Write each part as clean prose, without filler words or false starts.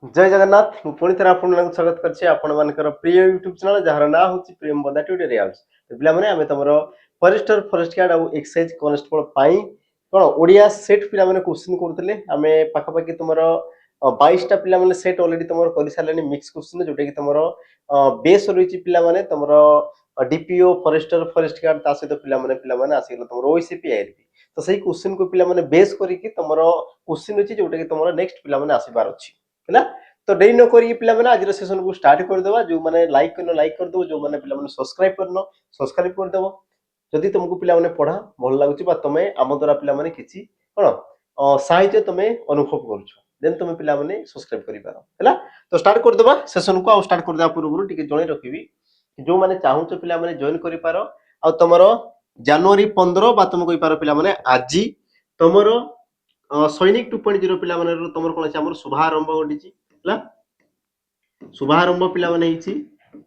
जय जगन्नाथ पुणी थे आप स्वागत कर प्रिय यूट्यूब चैनल जार ना हूँ प्रियम बंदा ट्यूटोरियल्स पे आम तुम फॉरेस्टर फॉरेस्ट गार्ड और एक्साइज कॉन्स्टेबल कौन ओडिया सेट पे क्वेश्चन करते आम पाखापाखि तुम 22टा पे सेट अलरेडी तुम कर सारे मिक्स क्वेश्चन जोटा कि तुम बेस रही पे तुम डीपीओ फॉरेस्टर फॉरेस्ट गार्ड सहित पे आसगल तुम ओसीपी आईआरपी तो सही क्वेश्चन को पे बेस करके तुम क्वेश्चन अच्छी जोटा कि तुम नेक्स्ट पे आसबार अच्छी है तो डेरी न करी पे आज सेशन को स्टार्ट करदे जो मैंने लाइक करदे जो मैंने पे सब्सक्राइब करन सब्सक्राइब करदेव जदि तुमको पे पढ़ा भल लगुच तुम आम द्वारा पे किसी कौन साहित्य तुम अनुभव कर तुम पे सब्सक्राइब कर तो स्टार्ट करदे सेशन को स्टार्ट करदे पूर्व जन रखी जो मैंने चाहूच पे जॉइन कर तुम जनवरी 15 तुम कहींपार पे आज तुम सैनिक 2.0 पे तुम कौन अच्छे शुभारंभ घटी शुभारंभ पे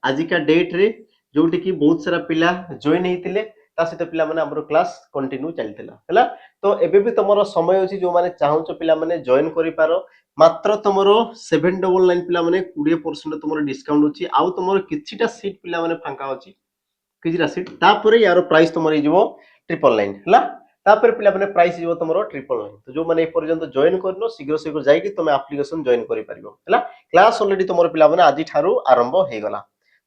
आजिका डेट रे जोटी की बहुत सारा पिला जॉइन होते सहित पे क्लास कंटिन्यू चलता तो एबे भी तुम समय अच्छी जो मैंने चाहूच पे जॉइन कर मात्र तुम 799 पे 20% तुम डिस्काउंट अच्छी आउ तुम किछिटा सीट पे फांका अच्छी किछिटा सीट तापर यार प्राइस तुम हो 999 तापर पे प्राइस जीव तुम 999 तो जो मैंने पर्यंत जॉइन करनो शीघ्र शीघ्र जाइए तुम एप्लिकेशन जॉइन कर क्लास ऑलरेडी तुम पे आज आरंभ हो गला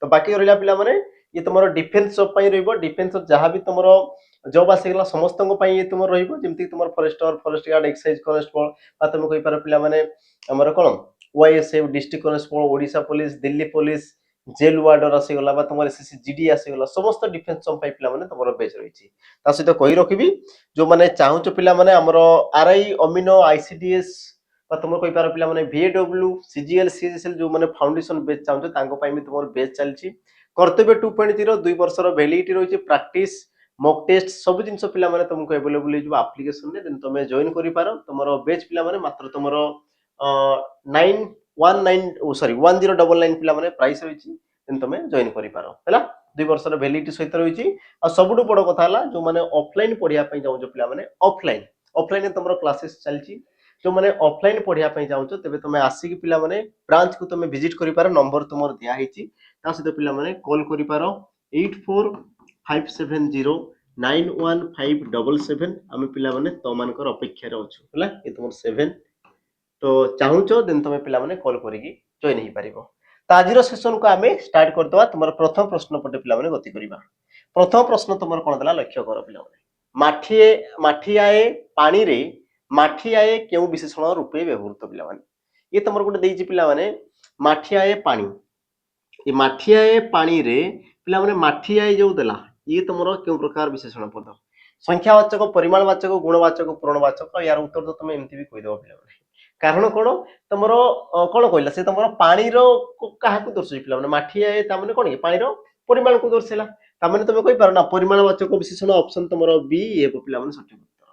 तो बाकी रहा पे ये तुम डिफेन्स जॉब डिफेन्स जहाँ भी तुम जॉब आसीगला समस्त तुम रही तुम forester forest guard excise constable तुम कहींपार पे कौन OISF district constable Odisha police Delhi police jail warder आसीगला तुम एसएससी जीडी आसीगला समस्त डिफेन्स जॉब पे तुम बेच रही सहित कही रखी जो मैंने चाहूच पे आमर आरआई अमीनो आईसीडीएस तुम कहींपार पे VAW सीजीएल सीजीएल जो मैंने फाउंडेशन बेच चाहूँ तुम बेच चलती कर्तव्य 2.0 2 वर्षर वैलिडिटी रही प्रैक्टिस मॉक टेस्ट सब जिन पे तुमको अवेलेबल हो आप्लिकेशन तुम जॉइन कर तुम बेच पे मात्र तुम 1099 पे प्राइस रही तुम जॉइन कर 2 वर्ष वैलिडिटी सहित रही सब बड़ कथा जो मैंने ऑफलाइन पढ़ाई चाहूँ पे ऑफलाइन ऑफलाइन तुम क्लासेस चलती जो मैंने ऑफलाइन पढ़ाई चाहूँ तेज तुम आसिक पे ब्रांच को तुम विजिट कर नंबर तुम दिखाई सहित पे कॉल कर 8457091577 आम पे तुम अपेक्षार अच्छे ये तुम 7 तो चाहूच देन तुम पे कॉल करके जॉइन हो पार तो आज सेशन को आम स्टार्ट करदे तुम प्रथम प्रश्न पटे पे गति करवा प्रथम प्रश्न तुम कौन देला लक्ष्य कर पे माठियाए पानी रे माठियाए क्यों विशेषण रूपे व्यवहृत पे ये तुम गोटे पे माठियाए पानी ये माठियाए पानी रे पे माठियाए जो देला ये तुम क्यों प्रकार विशेषण पद संख्यावाचक परिमाणवाचक गुणवाचक पूरणवाचक यार उत्तर तो तुम एमती भी कहीदेव पे कारण कौन तुम कौन कहला से तुम पानी क्या दर्शाई पे माठियाए कौन पानी परिमाण को दर्शाला तुम कही पार ना परिमाणवाचक विशेषण ऑप्शन तुम बी ये पे सठिक उत्तर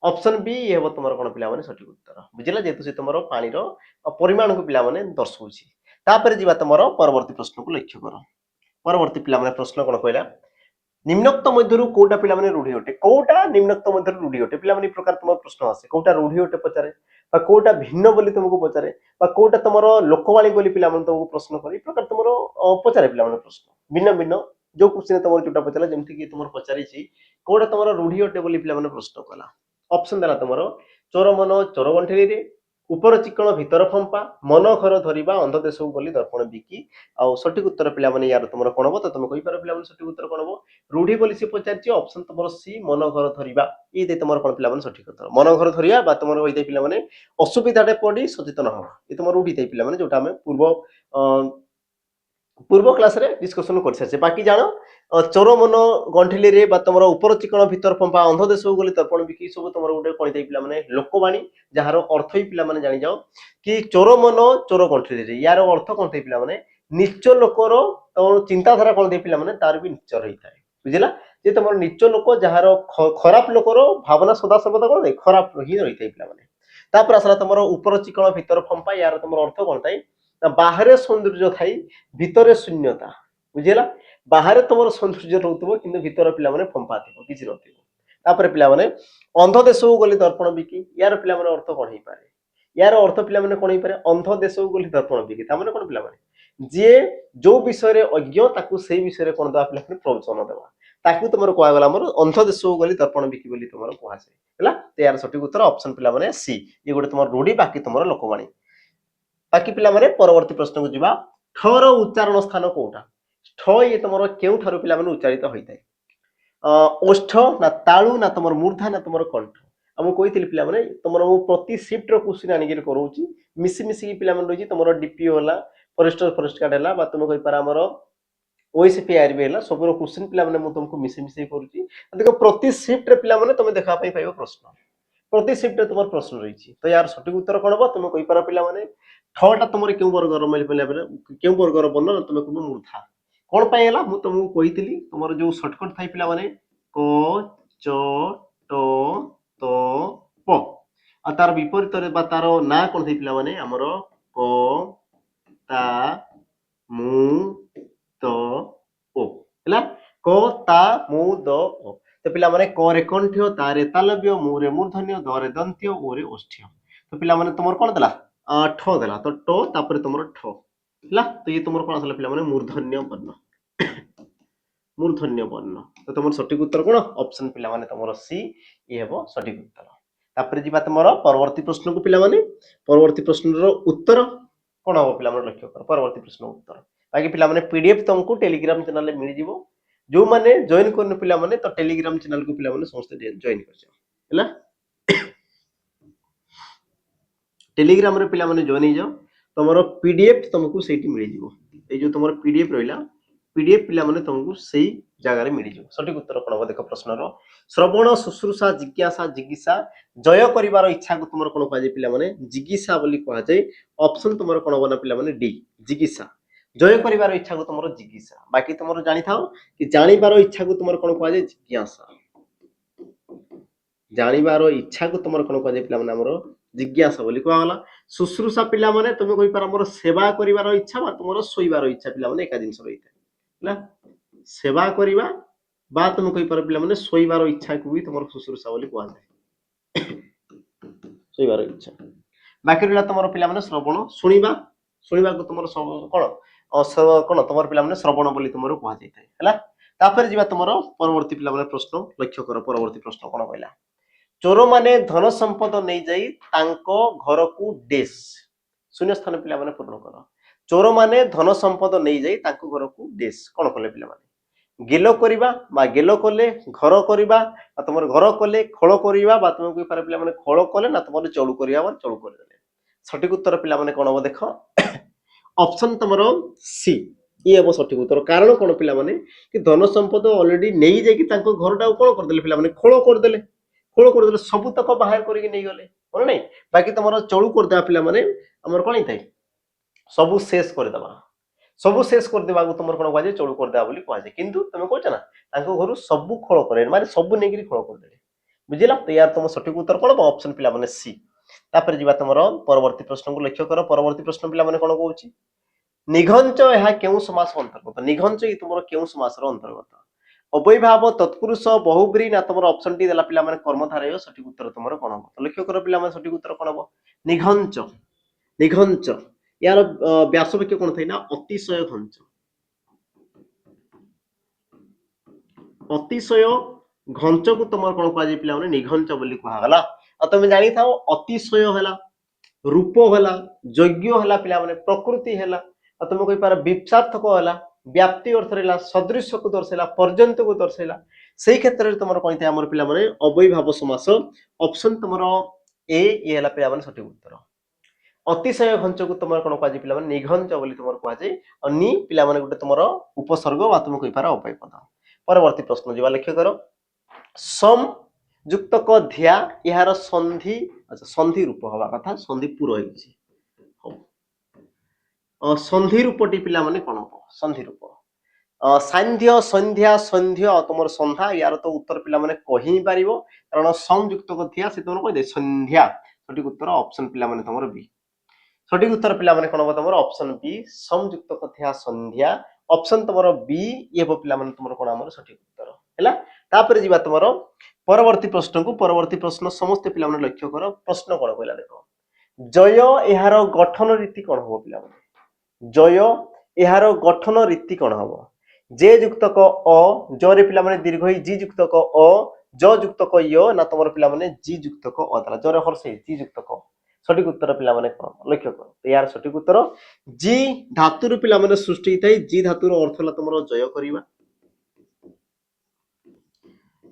ऑप्शन बी ये हम तुम कौन पे सठिक उत्तर बुझला जेहेतु से तुम पानी परिमाण को पे दर्शाऊँगी तापर जी तुम परवर्ती प्रश्न को लक्ष्य कर परवर्ती पे प्रश्न कौन कहला निम्नोक्त मध्य कौटा पे रूढ़ी अटे कौटा निम्नोक्त मध्य रूढ़ी अटे पे प्रकार तुम प्रश्न आसे कौटा रूढ़ी अटे पचारे कौटा भिन्न बोली तुमको पचारे कौटा तुम लोकवाणी बोली पे तुमको प्रश्न कर प्रकार तुम पचारे पे प्रश्न भिन्न भिन्न जो क्वेश्चन तुम जोटा पचारा जमीक तुम पचारि कौटा तुम रूढ़ी अटे बोली पे प्रश्न कला ऑप्शन देला तुम चोर मन चोर गंठेली ऊपर चिकण भीतर फंपा मन घर धरवा अंध देश को गली दर्पण बिकी आउ सठिक उत्तर पे यार तुम कौन हम तो तुम कहींपार पे सठिक उत्तर कौन हम रूढ़ी बोली सी पचार ऑप्शन तुम सी मन घर धरवा ये तुम कौन पे सठिक उत्तर मन घर धरवा तुम रही पे असुविधा पड़ी सचेतन हम ये तुम रूढ़ी पे जोटा पूर्व पूर्व क्लास रे डिस्कशन कर सारी बाकी जान चोर मन गंठिली रे तुम ऊपर चिकण भीतर पंपा अंध देश को गली तर्पण बिकी सब तुम गोटे कौन पे लोकवाणी जार अर्थ ही पे जानी जाओ कि चोर मन चोर गंठिली रे यार अर्थ कौन पे नीच लोकर चिंताधारा कौन पे तार भी नीच रही है बुझला जे तुम नीच लोक जार खराब लोकर भावना सदा सर्वदा कौन खराब ही रही है पे आसला तुम ऊपर चिकण भीतर फंपा यार तुम अर्थ कौन थाई बाहर सौंदर्य थाई भितर शून्यता बुझेगा बाहर तुम सौंदर्य रोथो कि भीतर पे फंपा थी किसी नपर पे अंध देश को गली दर्पण बिकी यार पे अर्थ कौन हो पाए यार अर्थ पिला माने कोन हिपारे अंध देश को गली दर्पण बिकी ता माने कोन पिला माने जे जो विषय रे अज्ञ ताकू से विषय रे कोन दवा पिला माने प्रवचन देवा ताकू तुमर कोआ गला हमर अंध देश को गली दर्पण बिकी बोली तुमर कोहा से हला तो यार सठिक उत्तर ऑप्शन पिला माने सी ये गोटे तुमर रूढी बाकी तुमर लोकवाणी बाकी पिला माने परवर्ती प्रश्न को जिबा ठ रो उच्चारण स्थान कोटा ठ ये तुमर केउ ठारो पिला माने उच्चारित होइतै ओष्ठ ना ताळु ना तुमर मूर्धा ना तुमर कंठ हम कही पिला माने तुमर मु प्रति शिफ्ट रो क्वेश्चन आनी के करूची मिसी मिसी की पिला माने रही तुमर डीपीओ होला फॉरेस्ट गार्ड होला बा तुम कहि पार हमर ओएसपी आरबी होला सब रो क्वेश्चन पिला माने मु तुमको मिसी मिसी करूची देखो प्रति शिफ्ट रे पिला माने तुम देखा पई पाइबो प्रश्न प्रति शिफ्ट रे तुमर प्रश्न रही तो यार सठिक उत्तर कोन बा तुम कहि पार पिला माने ठटा तुमर केउ वर्ग रो मिल पिला केउ वर्ग रो बन्न तुम को मूर्धा कोन पाई हला मु तुमको कहितली तुमर जो शॉर्टकट थाई पिला माने क च ट त प आ तार विपरीत रे बा तार ना कोन थाई पिला माने हमर क ता मु त ओ हला क ता मु द ओ तो पिला माने क रे कंठ्य ता रे तालव्य मु रे मूर्धन्य द रे दंत्य ओ रे ओष्ठ्य तो पिला माने तुमर कोन देला ठ देला तो ट तापर तुमर ठ हला तो ये तुमर कोन असला पिला माने मूर्धन्य वर्ण मूर्धन्य वर्ण तो तुमर सठिक उत्तर कोन ऑप्शन पिला माने तुमर सी ये हेबो सठिक उत्तर तापर जिबा तुमर परवर्ती प्रश्न को पिला माने परवर्ती प्रश्न रो उत्तर कोन हो पिला माने लक्ष्य कर परवर्ती प्रश्न उत्तर बाकी पिला माने पीडीएफ तुमको टेलीग्राम चैनल में मिल जिवो जो माने जॉइन करन पिला माने तो टेलीग्राम चैनल को पिला माने समस्त जॉइन कर जाओ हला टेलीग्राम रे पिला माने जॉइन हो जाओ तुमरो पीडीएफ तुमको सेठी मिल जिवो ए जो तुमरो पीडीएफ रहिला पीडीएफ पिला माने तुमको सही जगह रे मिल जिवो सठिक उत्तर कोन हो देखो प्रश्न रो श्रवण शुश्रूषा जिज्ञासा जिज्ञासा जय करिवार इच्छा को तुमरो कोन कह जाय पिला माने जिज्ञासा बोली कह जाय ऑप्शन तुमरो कोन बना पिला माने डी जिज्ञासा जय करिवार इच्छा को तुमरो जिज्ञासा बाकी तुमरो जानि थाओ कि जानिबार इच्छा को तुमरो कोन कह जाय जिज्ञासा जानिबार इच्छा को तुमरो कोन कह जाय पिला माने हमरो जिज्ञासा बोली कह गला शुश्रूषा पिला माने तुम कहि पार हमरो सेवा करिवार इच्छा बा तुमरो सोइबार इच्छा पिला माने एका दिन रहिते हला सेवा करिवा बा तुम कहि पार पिला माने सोइबार इच्छा को भी तुमरो शुश्रूषा बोली कह जाय सोइबार इच्छा बाकी रहला तुमरो पिला माने श्रवण सुनिबा सुनिबा को तुमरो कोन तुमरो पिला माने श्रवण बोली तुमरो कह जाय थाय हला तापर जिबा तुमरो परवर्ती पिला माने प्रश्न लक्ष्य कर परवर्ती प्रश्न कोन कहला चोर माने धन संपद नहीं जाई तांको घर को डेस शून्य स्थान पिला माने पूर्ण कर चोर माने धन संपद नहीं जाई तांको घर को डेस कोन कले पिला माने गेलो करिबा बा गेलो कले घर करिबा आ तुमर घर कले खोल करिबा बा तुम कोइ पारे पिला माने खोल कले ना तुमर चौड़ू करिया बा चौड़ू कर देले सठिक उत्तर पिला माने कोन हो देखो ऑप्शन तुमरो सी ये अब सठिक उत्तर कारण कोन पिला माने कि धन संपद ऑलरेडी नहीं जाई कि तांको घरटा कोन कर देले पिला माने खोल कर देले खोल कर देले सब तक बाहर करके नहीं गले बोल नहीं बाकी तुमरो चौड़ू कर देबा पिला माने हमर कोन हितै सब शेष कर देबा सब शेष कर देबा को तुमर कोन कहजे चौड़ू कर देबा बोली कहजे किंतु तुम कहछ ना तांको घरु सब खोल करे माने सब नै गिरी खोल कर देले बुझिला तो यार तुम सठिक उत्तर कोन ऑप्शन पिला माने सी तापर जिबा तुमरो परवर्ती प्रश्न को लक्ष्य कर परवर्ती प्रश्न पिला माने कोन कहउची निघंच यह केउ समास अंतर्गत निघंच ई तुमरो केउ समास रो अंतर्गत अवयभाव तत्पुरुष बहुब्री ना तुमरो ऑप्शन टी देला पिला माने कर्मधारय सठिक उत्तर तुमरो कोन हो लक्ष्य कर पिला माने सठिक उत्तर कोन हो निघंच निघंच यार व्यास वाक्य कोन थै ना अतिशय घंच अतिशय घंच को तुमर कोन कह जे पिला माने निघंच बोली कहा गला आ तुम जानि थाओ अतिशय हला रूप हला यज्ञ हला पिला माने प्रकृति हला आ तुम कहि पार विपसार्थक हला व्याप्ति अर्थ रेला सदृश्य को दर्शेला पर्यंत को दर्शेला सेही क्षेत्र रे तुमर कोन थे हमर पिला माने अवयभाव समास ऑप्शन तुमर ए ये हला पिला माने सठिक उत्तर अतिशय घंच को तुमर कोन कह जे पिला माने निघंच बोली तुमर कह जे अनि पिला माने गुटे तुमर उपसर्ग वा तुम कहि पार अवय पद परवर्ती प्रश्न जिवा लक्ष्य करो सम युक्त क ध्या यार संधि अच्छा संधि रूप हवा कथा संधि पूरा होइछि संधि रूपटी पिला माने कोन हो संधि रूप सांध्य संध्या संध्य तुमर संध्या यार तो उत्तर पिला माने कहि पारिबो कारण संयुक्त क ध्या से तुमर कहि दे संध्या सठिक उत्तर ऑप्शन पिला माने तुमर बी सठिक उत्तर पिला माने कोन हो तुमर ऑप्शन बी संयुक्त क ध्या संध्या ऑप्शन तुमर बी ये पिला माने तुमर कोन हमर सठिक उत्तर हैला तापर जिबा तुमर परवर्ती प्रश्न को परवर्ती प्रश्न समस्त पिला माने लक्ष्य करो प्रश्न कोन कहला देखो जय एहार गठन रीति कौन हम पिला जय एहार गठन रीति कौन हम जे युक्तक अ जरे पिला माने दीर्घ जी युक्तक अ ज युक्तक य ना तुम पिला माने जी युक्तक अ जरे हर्ष जी युक्तक सठिक उत्तर पिला माने कौन लक्ष्य कर तो यार सठिक उत्तर जी धातु पिला माने सृष्टि होता है जी धातुर अर्थ है तुम जय करवा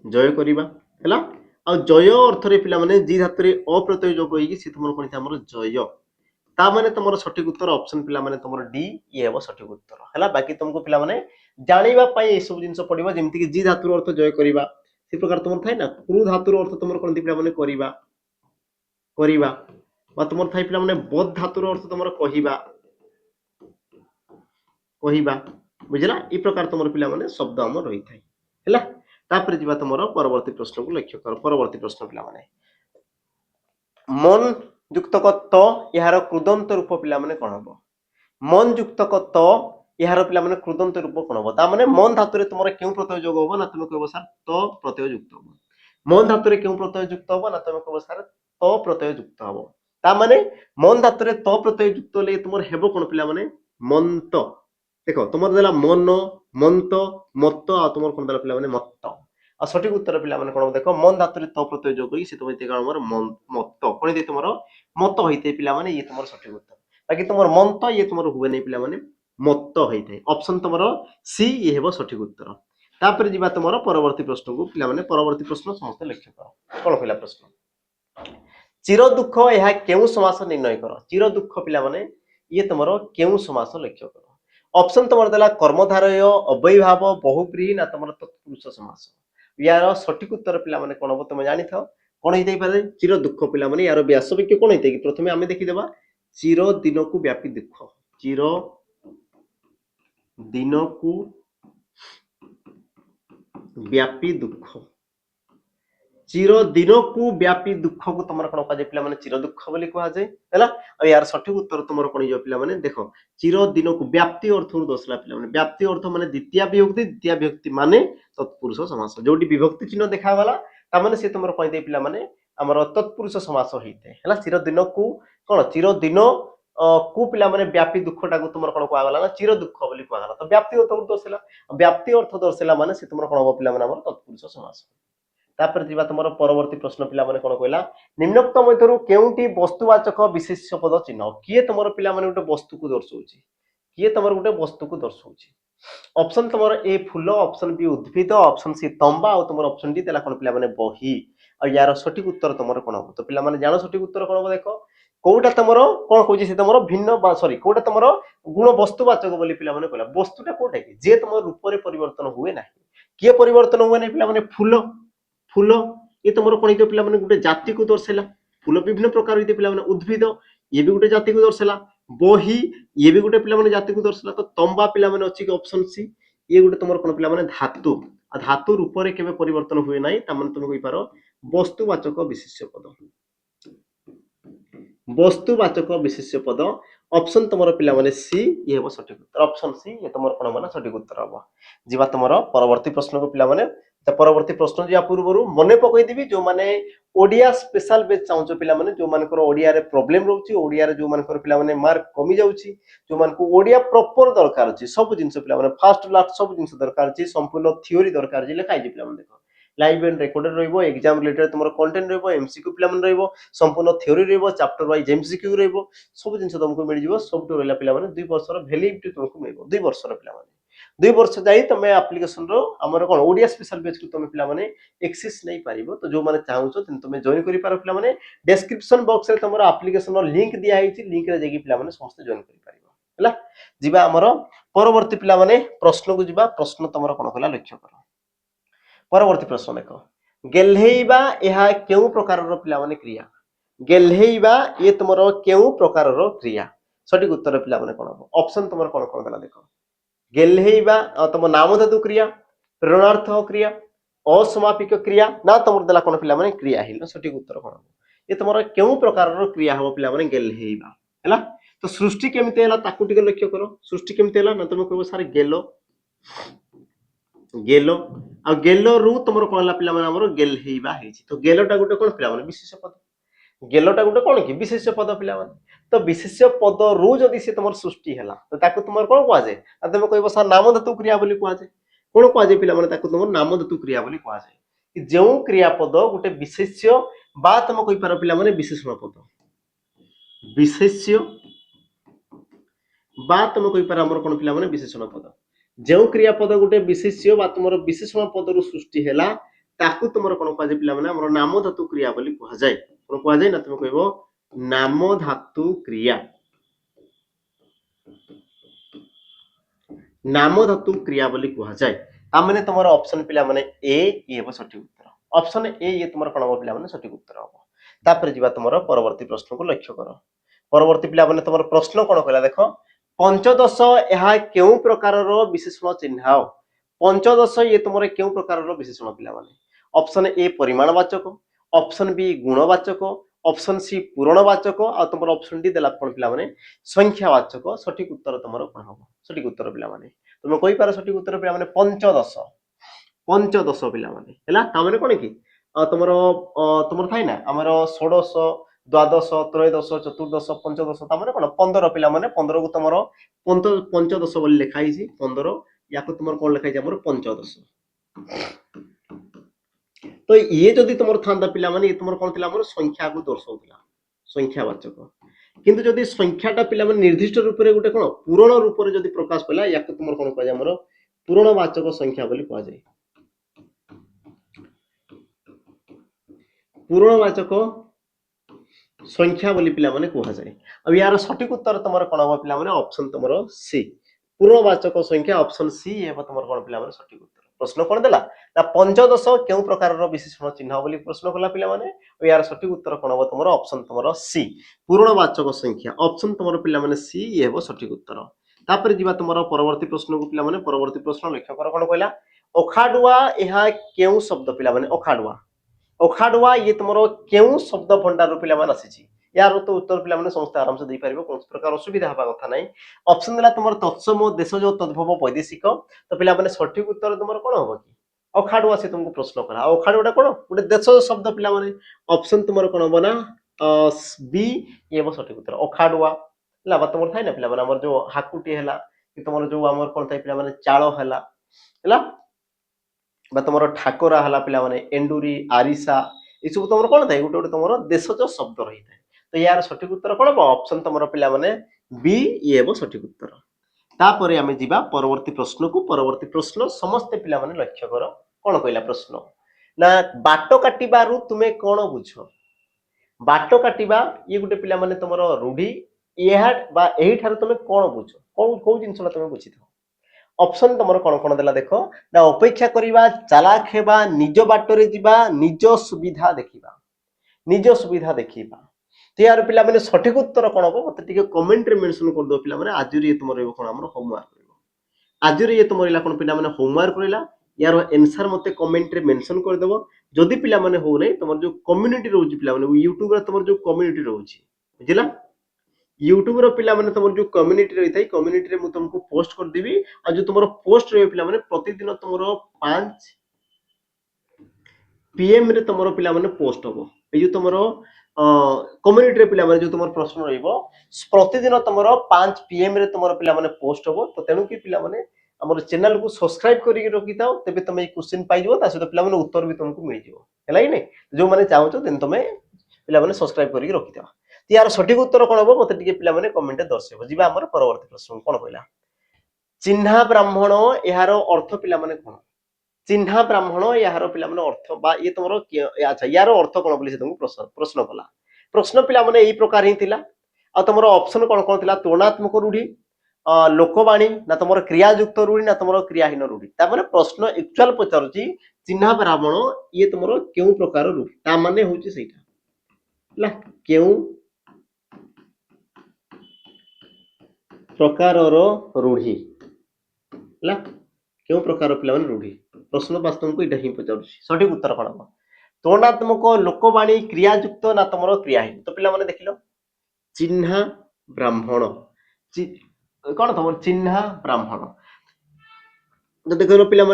जय करवा है आ जय अर्थ पिला माने जी धातु अप्रत्यय जोग होगी सी तुम कौन था जय ता माने तुम सठिक उत्तर ऑप्शन पिला माने तुम डी ये हम सठिक उत्तर है बाकी तुमको पिला माने जानिबा पई ए सब जिंस पड़िबो जेमति कि जी धातुर अर्थ जय करवा से प्रकार तुम थाए ना क्रू धातुर अर्थ तुम कोन पिला माने करवा करवा बा तुम थाए पिला माने बोध धातुर अर्थ तुम कहिबा कहिबा बुझला ई प्रकार तुम पिला माने शब्द हम रही थाए हैला तापर जिबा तुमरो परवर्ती प्रश्न को लक्ष्य कर परवर्ती प्रश्न पिला माने मन युक्तक त यार कृदंत रूप पिला माने कोन हबो मन युक्तक त यार पिला माने कृदंत रूप कोन हबो ता माने मन धातुरे तुमरे केउ प्रत्यय जोग हबो ना तुम कहबो सर त प्रत्यय युक्त हबो मन धातुरे केउ प्रत्यय युक्त हबो ना तुम कहबो सर त प्रत्यय युक्त हबो ता माने मन धातुरे त प्रत्यय युक्त ले तुमर हेबो कोन पिला माने मंत देखो तुमर देला मन मंत मत्त आ तुमर कोन देला पिला माने मत्त आ सठिक उत्तर पिला माने कोन देखो मन धातुरे त प्रत्यय जोग होई से तुम इते हमर मत्त कोन दे तुमर मत्त होइते पिला माने ये तुमर सठिक उत्तर बाकी तुमर मंत ये तुमर हुए नै पिला माने मत्त होइते ऑप्शन तुमर सी ये हेबो सठिक उत्तर तापर जिबा तुमर परवर्ती प्रश्न को पिला माने परवर्ती प्रश्न समस्त लक्ष्य करो कोन पहिला प्रश्न चिर दुख यह केउ समास निर्णय कर चिर दुख पिला माने ये तुमर केउ समास लक्ष्य कर ऑप्शन तुमर देला कर्मधारय अव्ययभाव बहुब्रीहि ना तुमर तत्पुरुष समास यार सठिक उत्तर पिला माने कोन हो तुम जानि थाओ कोन हितै पारे चिर दुख पिला माने यार व्यासवाक्य कोन हितै कि प्रथमे आमे देखि देबा चिर दिन को व्यापी दुख चिर दिन को व्यापी दुख चिर दिन को व्यापी दुख को तुम कौन कह पिला माने चिर दुख बोली कह जाए हैला आ यार सठिक उत्तर तुम कौन हो पिला माने देखो चिर दिन को व्याप्ति अर्थ दर्शाला पिला माने व्याप्ति अर्थ माने द्वितीय विभक्ति माने तत्पुरुष समास जोटी विभक्ति चिन्ह देखा गला ता माने से तुम कह दे पिला माने हमर तत्पुरुष समास होइते हैला चिर दिन को कोन चिर दिन को पिला माने व्यापी दुखटा को तुम कौन कह गला ना चिर दुख बोली कह गला तो व्याप्ति अर्थ दर्शाला व्याप्ति अर्थ दर्शाला माने से तुम कौन हो पिला माने हमर तत्पुरुष समास तापर जिबा तुमर परवर्ती प्रश्न पिला माने कोन कहला निम्नोक्त मध्यरु केउटी वस्तुवाचक विशेष्य पद चिन्ह किए तुमर पिला माने उटे वस्तु को दर्शाउची किए तुमर उटे वस्तु को दर्शाउची ऑप्शन तुमर ए फूल ऑप्शन बी उद्भिद ऑप्शन सी तंबा और तुमर ऑप्शन डी देला कोन पिला माने बही आ यार सठिक उत्तर तुमर कोन हो तो पिला माने जानो सठिक उत्तर कोन हो देखो कोउटा तुमर कोन कहूची से तुमर भिन्न सॉरी कोउटा तुमर गुण वस्तुवाचक बोली पिला माने कहला वस्तुटा कोटा कि जे तुमर रूप रे परिवर्तन हुए ना किए परिवर्तन हुए ना पिला माने फूल फूल ये तुम कौन पे पिला गोटे जाति को दर्शाला फूल विभिन्न प्रकार होते पिला उद्भिद ये भी गोटे जाति को दर्शाला बही ये भी गोटे पिला जाति को दर्शाला तो तंबा पिला अच्छी ऑप्शन सी ये गोटे तुम कौन पिला धातु आ धातु रूप से केवे परिवर्तन हुए ना तुम कही पार वस्तुवाचक विशेष्य पद वस्तुवाचक विशेष्य पद ऑप्शन तुम पिला सी ये हम सठिक उत्तर ऑप्शन सी ये तुम कौन माना सठिक उत्तर हम जीवा तुम परवर्ती प्रश्न को पिला परवर्ती प्रश्न जा पूर्व मन पकईदेवी जो मैंने ओडिया स्पेशल बेच चाहूँ पिला जो मानकर ओडिया रे प्रॉब्लम रोची ओडिया रे जो मानकर पिला मार्क कमी जाउची जो मानकु ओडिया प्रॉपर दरकार अछि सब जिंस पिला फास्ट लास्ट सब जिंस दरकार अछि संपूर्ण थ्योरी दरकार अछि लेखाई पिला देखो लाइव एंड रिकॉर्डेड रहइबो एग्जाम रिलेटेड तुमरो कंटेंट रहइबो एमसीक्यू पिला रहइबो संपूर्ण थ्योरी रहइबो चैप्टर वाइज एमसीक्यू रहइबो सब जिंस तुमको मिल जिवो सब तो रहला पिला 2 वर्षर वैलिडिटी तुमको मिलबो 2 वर्षर पिला 2 वर्ष जाई तमे एप्लीकेशन रो हमर कोन ओडिया स्पेशल बैच को तमे पिला एक्सेस नहीं पारिबो तो जो माने चाहूछो तमे जॉइन करि पारो पिला डिस्क्रिप्शन बॉक्स रे तमरो एप्लीकेशन रो लिंक दिया हेछि लिंक रे जेकी पिला समस्त जॉइन करि पारिबो हला जिबा हमर परवर्ती पिला प्रश्न को जिबा प्रश्न तमरो कोन कला लक्ष्य करो परवर्ती प्रश्न देखो गेल्हेइबा एहा केउ प्रकार रो पिला क्रिया गेल्हेइबा ये तमरो केउ प्रकार रो क्रिया सठिक उत्तर पिला कोन हो ऑप्शन तमरो कोन कोन देला देखो गेल्हेइबा तुम नामधातु क्रिया प्रेरणार्थ क्रिया असमापिक क्रिया ना तुम देला कोन पिला क्रिया हिल सठिक उत्तर कोन ये तुम केउ प्रकार रो क्रिया हो पिला गेल्हेइबा हैला तो सृष्टि केमिते हैला ताकू टिके लक्ष्य करो सृष्टि केमिते हैला ना तुम कहबो सर गेलो गेलो आ गेलो रु तुमरो कोन ला पिला हमरो गेल्हेइबा हेछि तो गेलोटा गुटे कोन पिला विशेष पद गेलटा गोटे कौन कि विशेष्य पद पिला तो विशेष्य पद रु जदि से तुम सृष्टि है तो तुम कौन कहुए तुम कह सर नाम धातु क्रिया बोली कहुए कौन कहुए पे तुम नाम धातु क्रिया बोली कहुए जो क्रियापद गोटे विशेष्य बा तुम कहीपर पे विशेषण पद विशेष्य बा तुम कहीपर आम कौन पे विशेषण पद जो क्रियापद गोटे विशेष्य बा तुम विशेषण पद रु सृष्टि है ताकू तुम कौन कहुए पे नाम धातु क्रिया बोली कहुए कौन कहुए ना तुम कह नाम धातु क्रिया नाम धातु क्रिया बोली कहुए तामने तुम ऑप्शन पिला माने ए ये सठिक उत्तर ऑप्शन ए ये तुम कौन हम पिला माने सठिक उत्तर हम तापर जीवा तुम परवर्ती प्रश्न को लक्ष्य कर परवर्ती पिला माने तुम प्रश्न कौन कहला देख पंचदश यह केउ प्रकार विशेषण चिन्ह पंचदश ये तुम केउ प्रकार विशेषण पिला माने ऑप्शन ए परिमाणवाचक ऑप्शन बी गुणवाचक ऑप्शन सी पूरणवाचक आ तुम ऑप्शन डी देला कौन पिला माने संख्यावाचक सठिक उत्तर तुम कौन हम सठिक उत्तर पिला माने तुम कही पार सठिक उत्तर पिला माने पंचदश पंचदश पिला माने हैला ता माने कोन की तुमर थाई ना हमर षोडश द्वादश त्रयोदश चतुर्दश पंचदश ता माने कोन 15 पिला माने 15 को तुमर पंचदश बोली लिखाई छी 15 याको तुमर कोन लिखाई छी हमर पंचदश तो ये जदि तुमर थांदा पिला माने ये तुमर कोन थिला हमर संख्या को दर्शाउतला संख्यावाचक किंतु जदि संख्याटा पिला माने निर्दिष्ट रूप रे गुटे कोन पूर्ण रूप रे जदि प्रकाश कला याको तुमर कोन कहै हमर पूर्णवाचक संख्या बोली कहै जाय पूर्णवाचक संख्या बोली पिला माने कहै जाय अब यार सठिक उत्तर तुमर कोन हो पिला माने ऑप्शन तुमर सी पूर्णवाचक संख्या ऑप्शन सी एबा तुमर कोन पिला माने सठिक उत्तर प्रश्न कोन देला ना पंचदश केउ प्रकार विशेषण चिन्ह बोली प्रश्न कला पिला माने यार सठिक उत्तर कोन हो तुमर ऑप्शन तुमर सी पूर्णवाचक संख्या ऑप्शन तुमर पिला माने सी एबो सठिक उत्तर तापर जीवा तुमर परवर्ती प्रश्न को पिला माने परवर्ती प्रश्न लक्ष्य कर कोन कहला ओखाडुआ यहा केउ शब्द पिला माने ओखाडुआ ओखाडुआ ये तुमर केउ शब्द भंडार पिला माने आसी यार तो उत्तर पिला माने समस्त आराम से दे पारिबो कोन प्रकार असुविधा हबा कथा नै ऑप्शन देला तुमर तत्सम देशज तद्भव वैदेशिक तो पिला माने सठिक उत्तर तुमर कोन होबो कि ओखाडुआ से तुमको प्रश्न करा ओखाडुआ कोन गोटे देशज शब्द पिला माने ऑप्शन तुमर कोन होबो ना बी ये सठिक उत्तर ओखाडुआ ला तुमर थाई ना पिला माने हमर जो हाकुटी हैला कि तुमर जो हमर कोन थाई पिला माने चाळो हैला तुम ठाकुरा है पे एंडुरी आरिसा ये सब तुम कौन थाए गोटे तुम देशज शब्द रही है तो यार सठिक उत्तर कौन हम ऑप्शन तुम पे बी ये सठिक उत्तर तापर आम जा परवर्ती प्रश्न को परवर्ती प्रश्न समस्ते पे लक्ष्य कर कौन कहला प्रश्न ना बाट काटू तुम्हें कौन बुझ बाट काटा ये गोटे पे तुम रूढ़ी यही तुम कौन बुझ कौ जिन तुम बुझी था ऑप्शन तुम कौन कौन देला देख ना अपेक्षा करिबा चालाक हेबा निज बाटरे जिबा निज सुविधा देखिबा तो यार पिला माने सठिक उत्तर कौन हम मत कमेंट रे मेंशन कर दो पिला माने आज ये तुम रहबो कोन हमर होमवर्क रहबो आज ये तुम रहला कोन पिला माने होमवर्क रहला यार आंसर मते कमेंट रे मेंशन कर देबो जदि पिला माने हो नै तुम जो कम्युनिटी रहउची पिला माने YouTube रे तुम जो कम्युनिटी रहउची बुझिला यूट्यूब रो पिला माने तुम जो कम्युनिटी रही थाई कम्युनिटी रे मु तुमको पोस्ट कर देबी आ जो तुमरो पोस्ट रे पिला माने प्रतिदिन तुमरो 5 पीएम रे तुमरो पिला माने पोस्ट होबो ए जो तुमरो कम्युनिटी रे पिला माने जो तुमरो प्रश्न रहइबो प्रतिदिन तुमरो 5 पीएम रे तुमरो पिला माने पोस्ट होबो तो तेनु कि पिला माने हमर चैनल को सब्सक्राइब करी रखि थाओ तबे तुम ए क्वेश्चन पाइ जबो ता सहित पिला माने उत्तर भी तुमको मिल जिवो हैला कि नै जो माने चाहो देन तुमे पिला माने सब्सक्राइब करी रखि थाओ यार सठिक उत्तर कौन हम मत पे कमेंट दर्शेब जी आम परवर्ती प्रश्न कौन कहला चिन्हा ब्राह्मण यार अर्थ पिला माने कौन चिन्हा ब्राह्मण यार पिला माने अर्थ बा ये तुम अच्छा यार अर्थ कौन बोली तुमको प्रश्न कला प्रश्न पिला माने एई प्रकार ही थिला आ तुम ऑप्शन कौन कौन थिला तुलनात्मक रूढ़ी लोकवाणी ना तुम क्रियायुक्त रूढ़ी ना तुम क्रियाहीन रूढ़ी तामाने प्रश्न एक्चुअल पचारुची चिन्हा ब्राह्मण ये तुम केउ प्रकार रूढ़ी ता माने होची सेटा ला केउ प्रकार रूढ़ी ला क्यों प्रकार पिला रूढ़ी प्रश्न वास्तव को ही पचार सठिक उत्तर कौन हम तुलनात्मक लोकवाणी क्रियायुक्त ना तुम क्रियाहीन तो पिला देख लो चिन्हा ब्राह्मण कौन तुम चिन्हा ब्राह्मण तो देख लो पिला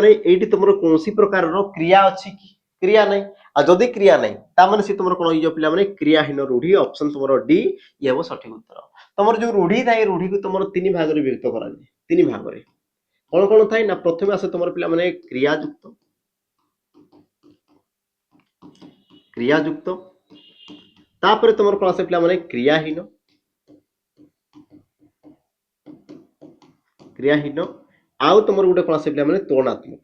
तुम कौन प्रकार क्रिया अच्छी कि क्रिया नहीं आ जदि क्रिया नहीं तामाने से तुमर कोन इयो पिला माने क्रियाहीन रूढ़ी ऑप्शन तुमर डी ये हो सठिक उत्तर तुमर जो रूढ़ी थाए रूढ़ी को तुमर तीन भाग रे विभक्त करा जाय तीन भाग रे कोन कोन थाए ना प्रथमे आसे तुमर पिला माने क्रिया युक्त तापर तुमर कोन आसे पिला माने क्रियाहीन आउ तुमर गुटे कोन आसे पिला माने तुलनात्मक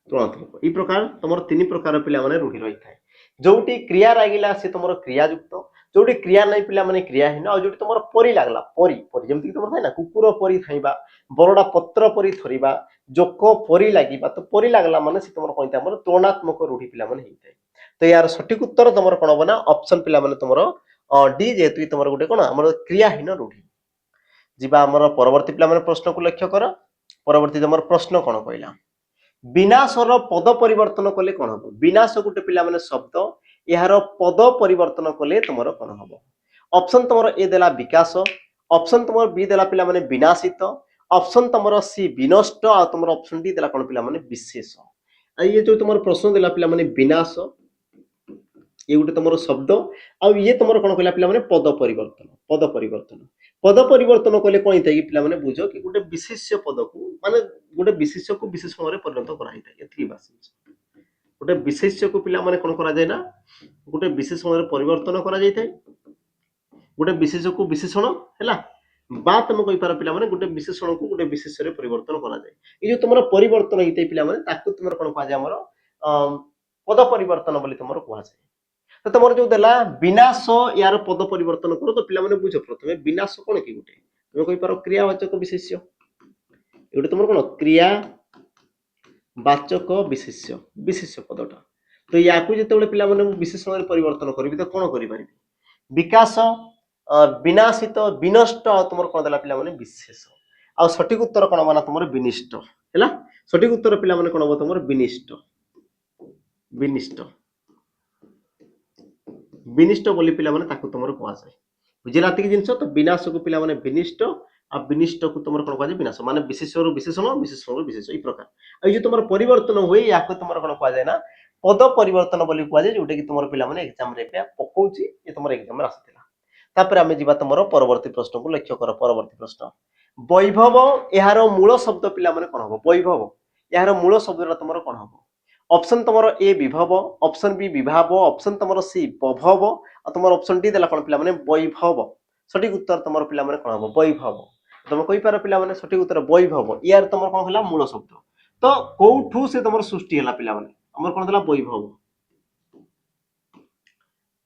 तुलनात्मक ई प्रकार तुमर तीन प्रकार पिला माने रूढ़ी रही थाए जोटी क्रिया लागिला से तुमर क्रिया युक्त जोटी क्रिया नहीं पिला माने क्रियाहीन आ जोटी तुमर परी लागला परी परी जेमति तुमर थाए ना कुकुर परी थाइबा बरडा पत्र परी थरिबा जोक परी लागिबा तो परी लागला माने से तुमर कोइता हमर तुलनात्मक रूढ़ी पिला माने हेइताय तो यार सठिक उत्तर तुमर कोन बना ऑप्शन पिला माने तुमर डी जेतु तुमर गुटे कोन हमर क्रियाहीन रूढ़ी जिबा हमर परवर्ती पिला माने प्रश्न को लक्ष्य कर परवर्ती तुमर प्रश्न कोन कहला विनाशर पद परिवर्तन कले कौन हम विनाश गोटे पिला माने शब्द यार पद परिवर्तन कले तुमर कौन हम ऑप्शन तुमर ए देला विकास ऑप्शन तुमर बी देला पिला माने विनाशित ऑप्शन तुमर सी विनष्ट आ तुमर ऑप्शन डी देला कौन पिला माने विशेष ये जो तुमर प्रश्न देला पिला माने विनाश ये गोटे तुमर शब्द आ ये तुमर कौन कहला पिला माने पद परिवर्तन कले कौन कि पिला माने बुझो कि गोटे विशेष्य पद को माने गोटे विशेष्य को विशेषण रे परिणत करा हिता एथि बास गोटे विशेष्य को पिला माने कोन करा जाय ना गोटे विशेषण रे परिवर्तन करा जाय थाय गोटे विशेष्य को विशेषण हैला बा तुम कहि पार पिला माने गोटे विशेषण को गोटे विशेष्य रे परिवर्तन करा जाय ए जो तुमरो परिवर्तन हिते पिला माने ताकू तुमरो कोन कहा जाय हमरो पद परिवर्तन बोली तुमरो कहा जाय तो तुमर जो देला विनाश यार पद परिवर्तन करो तो पिला माने बुझो प्रथमे विनाश कोन कि गोटे तुम कहि पारो क्रियावाचक विशेष्य एगोटे तुमर कोन क्रिया वाचक विशेष्य विशेष्य पदटा तो याकू जेतेबेले पिला माने विशेषण रे परिवर्तन करबी तो कोन करि पारिबी विकास विनाशित विनष्ट आ तुमर कोन देला पिला माने विशेष आ सठिक उत्तर कोन माना तुमर विनिष्ट हैला सठिक उत्तर पिला माने कोन हो तुमर विनिष्ट विनिष्ट विनिष्ट बोली पिला माने ताकू तुमर कोआ जाय बुझिला तक जिंस तो विनाश को पिला माने विनिष्ट आ विनिष्ट को तुमर कोन कोआ विनाश माने विशेषण रो विशेषण विशेषण रो विशेष ई प्रकार आ जे तुमर परिवर्तन होय याको तुमर कोन कोआ जाय ना पद परिवर्तन बोली कोआ जाय जोटे कि तुमर पिला माने एग्जाम रे पे पकोची ए तुमर एग्जाम रे आसीतिला तापर आमे जिबा तुमर परवर्ती प्रश्न को लक्ष्य कर परवर्ती प्रश्न वैभव एहार मूल शब्द पिला माने कोन हो वैभव एहार मूल शब्दरा तुमर कोन हो ऑप्शन तुमर ए विभव ऑप्शन बी विभाव ऑप्शन तुमर सी बभव आ तुमर ऑप्शन डी देला कोन पिला माने वैभव सठिक उत्तर तुमर पिला माने कोन हो वैभव तुम कहि पार पिला माने सठिक उत्तर वैभव यार तुमर कोन होला मूल शब्द तो कोठू से तुमर सृष्टि होला पिला माने हमर कोन देला वैभव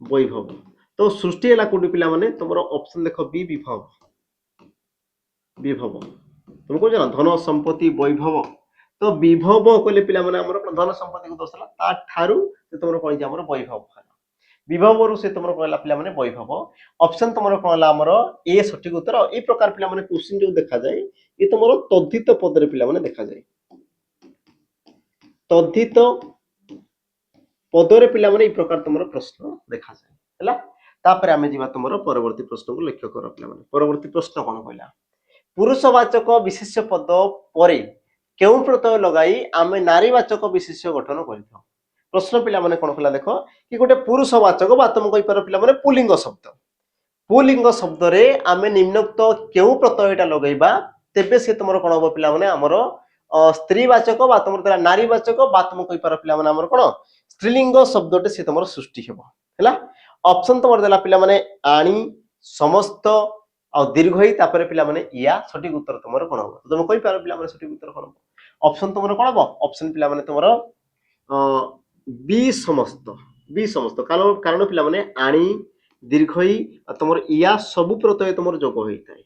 वैभव तो सृष्टि होला कोठी पिला माने तुमर ऑप्शन देखो बी विभव विभव तुम को जाना धन संपत्ति वैभव तो विभव कहले पिला माने हमर धन संपत्ति को दर्शाला ता ठारू से तुमर कोन जे हमर वैभव होला विभव रु से तुमर कहला पिला माने वैभव ऑप्शन तुमर कहला हमर ए सठिक उत्तर ए प्रकार पिला माने क्वेश्चन जो देखा जाय ए तुमर तद्धित पद रे पिला माने देखा जाय तद्धित पद रे पिला माने ए प्रकार तुमर प्रश्न देखा जाय हैला तापर आमे जिबा तुमर परवर्ती प्रश्न को लक्ष्य कर पिला माने परवर्ती प्रश्न कोन कहला पुरुषवाचक विशेष्य पद परे केउ प्रत्यय लगाई आमे नारीवाचक विशेष्य गठन करिथौ प्रश्न पिला माने कोन कहला देखो कि गोटे पुरुषवाचक बा तुम कहि पार पिला माने पुलिंग शब्द रे आमे निम्नोक्त केउ प्रत्ययटा लगाइबा तेबे से तुमर कोन हो पिला माने हमर स्त्रीवाचक बा तुमर देला नारीवाचक बा तुम कहि पार पिला माने हमर कोन स्त्रीलिंग शब्दटे से तुमर सृष्टि हेबो हैला ऑप्शन तुमर देला पिला माने आणी समस्त आ दीर्घई तापर पिला माने या सठिक उत्तर तुमर कोन हो तुम कहि पार पिला माने सठिक उत्तर कोन हो ऑप्शन तुमर कोन हो ऑप्शन पिला माने तुमर बी समस्त कारण पिला माने आणी दीर्घई तुमर या सब प्रत्यय तुमर जोग होई थाए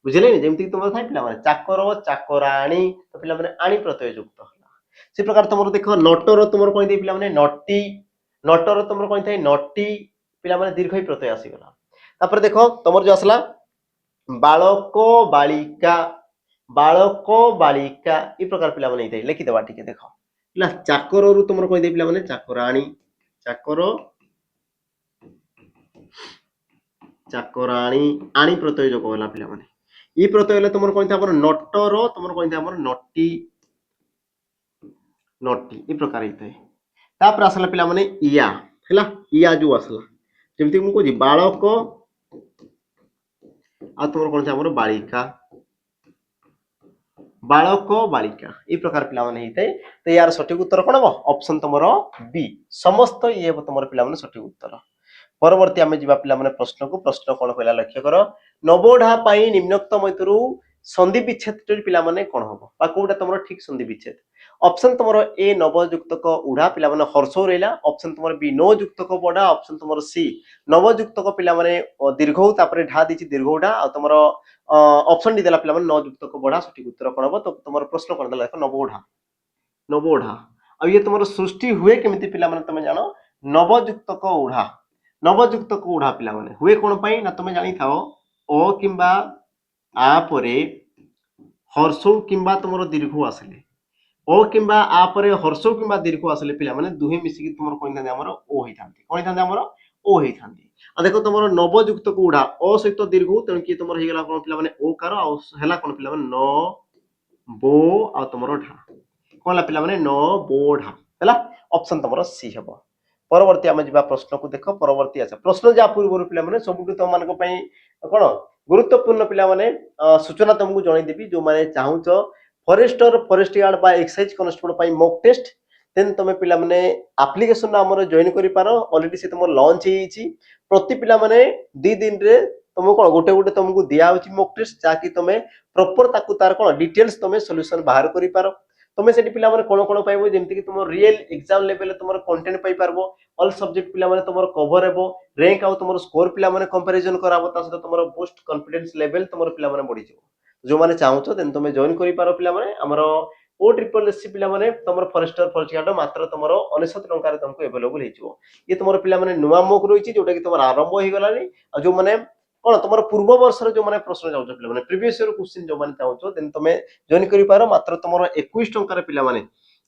बुझिले नि जेमति तुमर थाए पिला माने चाकर चाकराणी तो पिला माने आणी प्रत्यय युक्त होला से प्रकार तुमर देखो नटर तुमर कोइ दे पिला माने नटी नटर तुमर कोइ थाए नटी पिला माने दीर्घई प्रत्यय आसी गला तापर देखो तुमर जो असला बालक बालिका ई प्रकार पिला माने इते लिखि देबा ठीक देखो ला चाकर रु तुमर कोइ दे पिला माने चाकराणी चाकराणी आणी प्रत्यय जोग होला पिला माने ଇ ପ୍ରତ୍ୟୟ ହେଲେ ତୁମର କଣ ଆମର ନଟର ତୁମର କଣ ଆମର ନଟି ନଟି ଏ ପ୍ରକାର ହେଇଥାଏ। ତାପରେ ଆସିଲା ପିଲାମାନେ ଇଆ ହେଲା, ଇଆ ଯୋଉ ଆସିଲା ଯେମିତି ମୁଁ କହୁଛି ବାଳକ ଆଉ ତୁମର କଣ ଆମର ବାଳିକା, ବାଳକ ବାଳିକା এই ପ୍ରକାର ପିଲାମାନେ ହେଇଥାଏ। ତ ୟାର ସଠିକ ଉତ୍ତର କଣ ହବ? ଅପସନ ତମର ବି, ସମସ୍ତ ଇଏ ହେବ ତମର ପିଲାମାନେ ସଠିକ ଉତ୍ତର। ପରବର୍ତ୍ତୀ ଆମେ ଯିବା ପିଲାମାନେ ପ୍ରଶ୍ନକୁ। ପ୍ରଶ୍ନ କଣ କହିଲା ଲକ୍ଷ୍ୟ କର। ନବୋଢା ପାଇଁ ନିମ୍ନୋକ୍ତ ମଧ୍ୟରୁ ସନ୍ଧି ବିଚ୍ଛେଦ ପିଲାମାନେ କଣ ହବ ବା କୋଉଟା ତମର ଠିକ ସନ୍ଧି ବିଚ୍ଛେଦ? ଅପସନ ତମର ଏ ନବଯୁକ୍ତକ ଉଢା ପିଲାମାନେ ହର୍ଷ ରହିଲା, ଅପସନ ତମର ବି ନ ଯୁକ୍ତକ ବଢା, ଅପସନ ତମର ସି ନବଯୁକ୍ତକ ପିଲାମାନେ ଦୀର୍ଘ ତାପରେ ଢା ଦେଇଛି ଦୀର୍ଘ ଢା, ଆଉ ତମର ଅପସନ ଡି ଦେଲା ପିଲାମାନେ ନ ଯୁକ୍ତକ ବଢା। ସଠିକ ଉତ୍ତର କଣ ହବ? ତ ତମର ପ୍ରଶ୍ନ କଣ ଦେଲା ଦେଖ ନବୋଢା, ନବୋଢା ଆଉ ଇଏ ତମର ସୃଷ୍ଟି ହୁଏ କେମିତି ପିଲାମାନେ ତମେ ଜାଣ? ନବଯୁକ୍ତକ ଉଢା, ନବଯୁକ୍ତକ ଉଢା ପିଲାମାନେ ହୁଏ କଣ ପାଇଁ ନା ତମେ ଜାଣିଥାଅ ଅ କିମ୍ବା ଆ ପରେ ହର୍ଷ କିମ୍ବା ତମର ଦୀର୍ଘ ଆସିଲେ, ଓ କିମ୍ବା ଆ ପରେ ହର୍ଷ କିମ୍ବା ଦୀର୍ଘ ଆସିଲେ ପିଲାମାନେ ଦୁହେଁ ମିଶିକି ତମର କହିଥାନ୍ତି ଆମର ଓ ହେଇଥାନ୍ତି। କଣ ହେଇଥାନ୍ତି? ଆମର ଓ ହେଇଥାନ୍ତି। ଆଉ ଦେଖ ତମର ନବଯୁକ୍ତକ ଉଢା ଅ ସହିତ ଦୀର୍ଘ, ତେଣୁ କି ତମର ହେଇଗଲା କଣ ପିଲାମାନେ ଓକାର, ଆଉ ହେଲା କଣ ପିଲାମାନେ ନ ବୋ ଆଉ ତମର ଢା, କଣ ହେଲା ପିଲାମାନେ ନ ବୋ ଢା ହେଲା। ଅପସନ ତମର ସି ହେବ। ପରବର୍ତ୍ତୀ ଆମେ ଯିବା ପ୍ରଶ୍ନକୁ। ଦେଖ ପରବର୍ତ୍ତୀ ଆସ ପ୍ରଶ୍ନ ଯାହା ପୂର୍ବରୁ ପିଲାମାନେ ସବୁଠୁ ତମମାନଙ୍କ ପାଇଁ କଣ ଗୁରୁତ୍ୱପୂର୍ଣ୍ଣ ପିଲାମାନେ ସୂଚନା ତମକୁ ଜଣେଇଦେବି। ଯୋଉମାନେ ଚାହୁଁଛ ଫରେଷ୍ଟର, ଫରେଷ୍ଟ ଗାର୍ଡ ବା ଏକ୍ସାଇଜ କନେଷ୍ଟବଳ ପାଇଁ ମକ୍ ଟେଷ୍ଟ, ଦେନ୍ ତମେ ପିଲାମାନେ ଆପ୍ଲିକେସନ ଆମର ଜଏନ୍ କରିପାର। ଅଲରେଡି ସେ ତମର ଲଞ୍ଚ ହେଇଯାଇଛି। ପ୍ରତି ପିଲାମାନେ 2 ଦିନରେ ତମକୁ କଣ ଗୋଟେ ଗୋଟେ ତମକୁ ଦିଆହଉଛି ମକ୍ ଟେଷ୍ଟ, ଯାହାକି ତମେ ପ୍ରପର ତାକୁ ତାର କଣ ଡିଟେଲ୍ସ ତମେ ସଲ୍ୟୁସନ ବାହାର କରିପାର। ତମେ ସେଠି ପିଲାମାନେ କଣ କଣ ପାଇବ? ଯେମିତି କି ତମ ରିଏଲ ଏକ୍ସାମ ଲେଭେଲରେ ତମର କଣ୍ଟେଣ୍ଟ ପାଇପାରିବ, ଅଲ ସବଜେକ୍ଟ ପିଲାମାନେ ତମର କଭର ହେବ, ର୍ୟାଙ୍କ ଆଉ ତମର ସ୍କୋର ପିଲାମାନେ କମ୍ପାରିଜନ କରାହବ, ତା ସହିତ ତମର ବୁଷ୍ଟ କନଫିଡେନ୍ସ ଲେଭେଲ ତମର ପିଲାମାନେ ବଢିଯିବ। ଯୋଉମାନେ ଚାହୁଁଛ ଦେନ୍ ତମେ ଜଏନ୍ କରିପାର ପିଲାମାନେ ଆମର ଓ ଟ୍ରିପଲ ଏସସି ପିଲାମାନେ ତମର ଫରେଷ୍ଟର ଫରେଷ୍ଟ ଗାର୍ଡ ମାତ୍ର ତମର 99 ଟଙ୍କାରେ ତମକୁ अवेलेबल ହେଇଯିବ। ଇଏ ତମର ପିଲାମାନେ ନୂଆ ମକ୍ ରହିଛି ଯୋଉଟା କି ତମର ଆରମ୍ଭ ହେଇଗଲାଣି। ଆଉ ଯୋଉମାନେ କଣ ତମର ପୂର୍ବ ବର୍ଷର ଯୋଉମାନେ ପ୍ରଶ୍ନ ଚାହୁଁଛ ପିଲାମାନେ ପ୍ରିଭିୟସ ଇୟର କ୍ୱେଶ୍ଚିନ ଯୋଉମାନେ ଚାହୁଁଛ ଦେନ୍ ତମେ ଜଏନ୍ କରିପାର। ମାତ୍ର ତମର 21 ଟଙ୍କାରେ ପିଲାମାନେ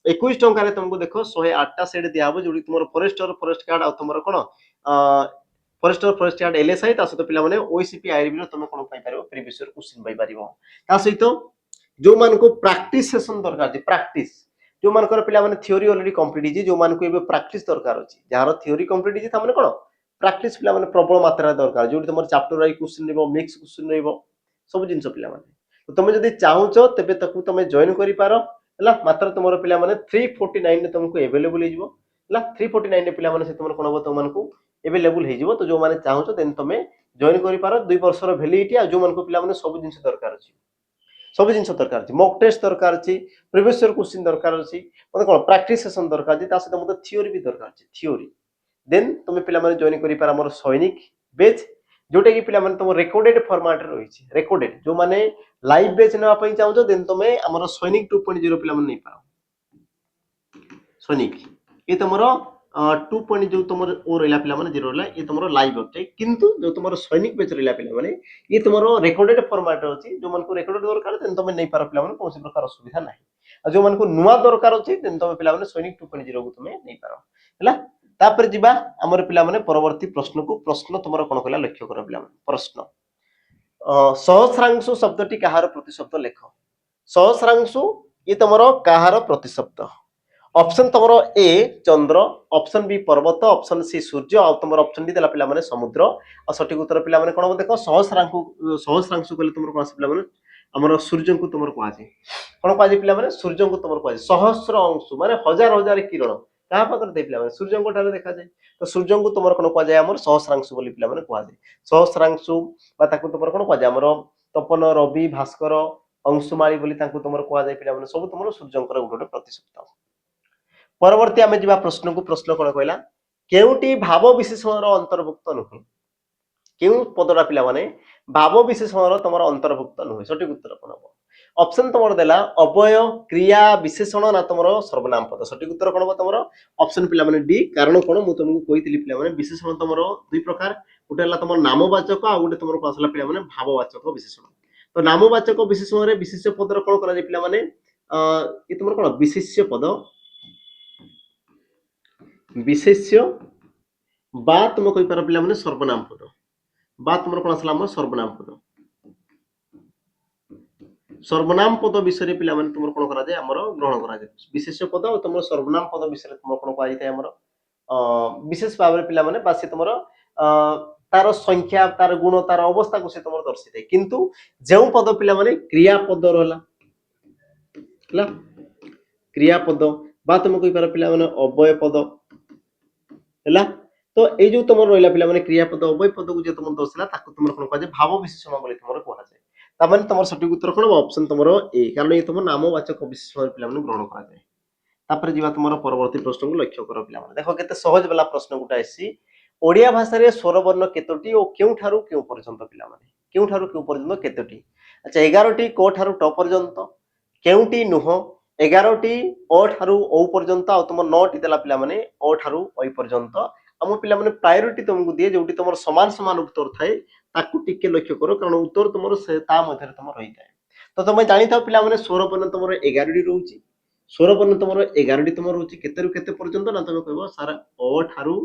21 ଟଙ୍କାରେ ତମକୁ ଦେଖ 108ଟା ସେଟ୍ ଦିଆହବ, ଯୋଉଠି ତମର ଫରେଷ୍ଟର ଫରେଷ୍ଟ ଗାର୍ଡ ଆଉ ତମର କଣ ଫରେଷ୍ଟର ଫରେଷ୍ଟ ଗାର୍ଡ ଏଲଏସଆଇ, ତା ସହିତ ପିଲାମାନେ ଓଇସିପି ଆଇଆରବି ତମେ କଣ ପାଇପାରିବ? ପ୍ରିଭିୟସ ଇୟର କ୍ୱେଶ୍ଚିନ ପାଇପାରିବ। ତା ସହିତ ଯୋଉମାନଙ୍କୁ ପ୍ରାକ୍ଟିସ ସେସନ ଦରକାର ଅଛି, ପ୍ରାକ୍ଟିସ ଯୋଉମାନଙ୍କର ପିଲାମାନେ থিওরি অলরেডি কমপ্লিট ହେଇଛି, ଯୋଉମାନଙ୍କୁ ଏବେ ପ୍ରାକ୍ଟିସ ଦରକାର ଅଛି, ଯାହାର থিওরি କମପ୍ଲିଟ ହେଇଛି ତାମାନେ କଣ ପ୍ରାକ୍ଟିସ ପିଲାମାନେ ପ୍ରବଳ ମାତ୍ରାରେ ଦରକାର, ଯୋଉଠି ତମର ଚାପ୍ଟର ୱାଇଜ କ୍ୱେଶ୍ଚିନ ରହିବ, ମିକ୍ସ କ୍ୱେଶ୍ଚିନ ରହିବ, ସବୁ ଜିନିଷ ପିଲାମାନେ। ତ ତମେ ଯଦି ଚାହୁଁଛ ତେବେ ତାକୁ ତମେ ଜଏନ୍ କରିପାର ହେଲା। ମାତ୍ର ତମର ପିଲାମାନେ 349 ରେ ତମକୁ अवेलेबल ହେଇଯିବ ହେଲା। 349 ରେ ପିଲାମାନେ ସେ ତମର କଣ ହବ? ତମମାନଙ୍କୁ अवेलेबल ହେଇଯିବ। ତ ଯୋଉମାନେ ଚାହୁଁଛ ଦେନ୍ ତମେ ଜଏନ୍ କରିପାର। 2 ବର୍ଷର ଭ୍ୟାଲିଡିଟି, ଆଉ ଯୋଉମାନଙ୍କୁ ପିଲାମାନେ ସବୁ ଜିନିଷ ଦରକାର ଅଛି, ସବୁ ଜିନିଷ ଦରକାର ଅଛି, ମକ୍ ଟେଷ୍ଟ ଦରକାର ଅଛି, ପ୍ରିଭିୟସ ଇୟର କ୍ୱେଶ୍ଚିନ ଦରକାର ଅଛି, ମତେ କଣ ପ୍ରାକ୍ଟିସ ସେସନ ଦରକାର ଅଛି, ତା ସହିତ ମତେ থিওরি ବି ଦରକାର ଅଛି, থিওরি। ଦେନ୍ ତମେ ପିଲାମାନେ ଜଏନ୍ କରିପାର ଆମର ସୈନିକ ବେଚ, ଯୋଉଟା କି ପିଲାମାନେ ତମ ରେକର୍ଡେଡ ଫର୍ମାଟରେ ରହିଛି। ରେକର୍ଡେଡ ଯୋଉମାନେ ଲାଇଭ ବେଚ ନେବା ପାଇଁ ଚାହୁଁଛ ଦେନ୍ ତମେ ଆମର ସୈନିକ 2.0 ପିଲାମାନେ ନେଇପାର। ସୈନିକ ଏ ତମର 2. जो तुमर ओ रहला पिला माने 0 रहला ये तुमर लाइव होते, किंतु जो तुमर सैनिक बेच रहला पिला माने ये तुमर रेकॉर्डेड फॉर्मेट अछि। जो मन को रेकॉर्डेड दरकार देन तमे नै पार पिला माने कोनसी प्रकार असुविधा नाही। आ जो मन को नुवा दरकार अछि देन तमे पिला माने सैनिक 2.0 को तमे नै पार हैला। तापर जिबा हमर पिला माने परवर्ती प्रश्न को। प्रश्न तुमर कोन कहला लक्ष्य कर पिला माने प्रश्न सहस्रांशु शब्दटी कहार प्रतिशब्द लेख। सहस्रांशु ये तुमर कहार प्रतिशब्द? ऑप्शन तुमर ए चंद्र, ऑप्शन बी पर्वत, ऑप्शन सी सूर्य, और तुमर ऑप्शन डी देला पिला माने समुद्र। और सठिक उत्तर पिला माने कोन देखो सहस्रांशु, सहस्रांशु कहले तुमर कोन पिला माने हमर सूर्य को तुमर को आजे कोन को आजे पिला माने सूर्य को तुमर को आजे। सहस्र अंशु माने हजार हजार किरण कहा पाकर दे पिला माने सूर्य को ठारे देखा जाय, तो सूर्य को तुमर कोन को आजे हमर सहस्रांशु बोली पिला माने को आजे। सहस्रांशु बा ताको तुमर कोन को आजे हमर तपन, रवि, भास्कर, अंशुमाली बोली ताको तुमर को आजे पिला माने सब तुमर सूर्य को गोटे प्रतिशब्द। परवर्ती आमे जिबा प्रश्न को। प्रश्न कोन कहला केउटी भाव विशेषण अंतर्भुक्त नुहे? केउ पदरा पिला माने भाव विशेषण तमर अंतर्भुक्त नुहे? सठिक उत्तर कोन हो? ऑप्शन तमर देला अवय, क्रिया, विशेषण ना तमर सर्वनाम पद। सठिक उत्तर कोन हो तमर? ऑप्शन पिला माने डी। कारण कोन मु तुमको कहितली पिला माने विशेषण तमर दुई प्रकार, गोटे हला तमर नामवाचक आ गोटे तमर को आसला पिला माने भाववाचक विशेषण। तो नामवाचक विशेषण रे विशेष्य पद र कोन करा जे पिला माने ये तमर कोन विशेष्य पद, विशेष्य बा तुम कहि पार पिला माने सर्वनाम पद, बा तुमर कोन असला हम सर्वनाम पद। सर्वनाम पद विषय पिला माने तुमर कोन करा जाय हमर ग्रहण करा जाय विशेष्य पद और तुमर सर्वनाम पद विषय तुमर कोन करा जाय हमर विशेष भाव पिला माने बासी तुमर तार संख्या तार गुण तार अवस्था को से तुमर दर्शित किंतु जेउ पद पिला माने क्रिया पद रहला हला क्रिया पद बा तुम कहि पार पिला माने अव्यय पद हला तो ए जो तुमर रहला पिला माने क्रिया पद अव्यय पद को जे तुम दर्शिला ताको तुमर कोन कहा जाय भाव विशेषण बोली तुमर कोहा जाय ता माने तुमर सटीक उत्तर कोन ऑप्शन तुमर ए कारण ये तुम नामवाचक विशेषण पिला माने ग्रहण करा जाय तापर जीवा तुमर परवर्ती प्रश्न को लक्ष्य करो पिला माने देखो केते सहज वाला प्रश्न गुटा आसी ओडिया भाषा रे स्वर वर्ण केतोटी ओ केउ ठारू केउ पर्यंत पिला माने केउ ठारू केउ पर्यंत केतोटी अच्छा 11 टी को ठारू ट पर्यंत केउटी नुह 11 टी ओ ठारू ओ पर्यंत आ तुम 9 टी देला पिला माने ओ ठारू ओ पर्यंत हम पिला माने प्रायोरिटी तुमको दिए जोटी तुमर समान समान उत्तर थाए ताकू टिके लक्ष्य करो कारण उत्तर तुमर से ता मध्ये तुम रही जाए तो तुम जानि था पिला माने स्वर वर्ण तुमर 11 टी रहउची स्वर वर्ण तुमर 11 टी तुमर रहउची केते रु केते पर्यंत ना तुम कहबो सारा ओ ठारू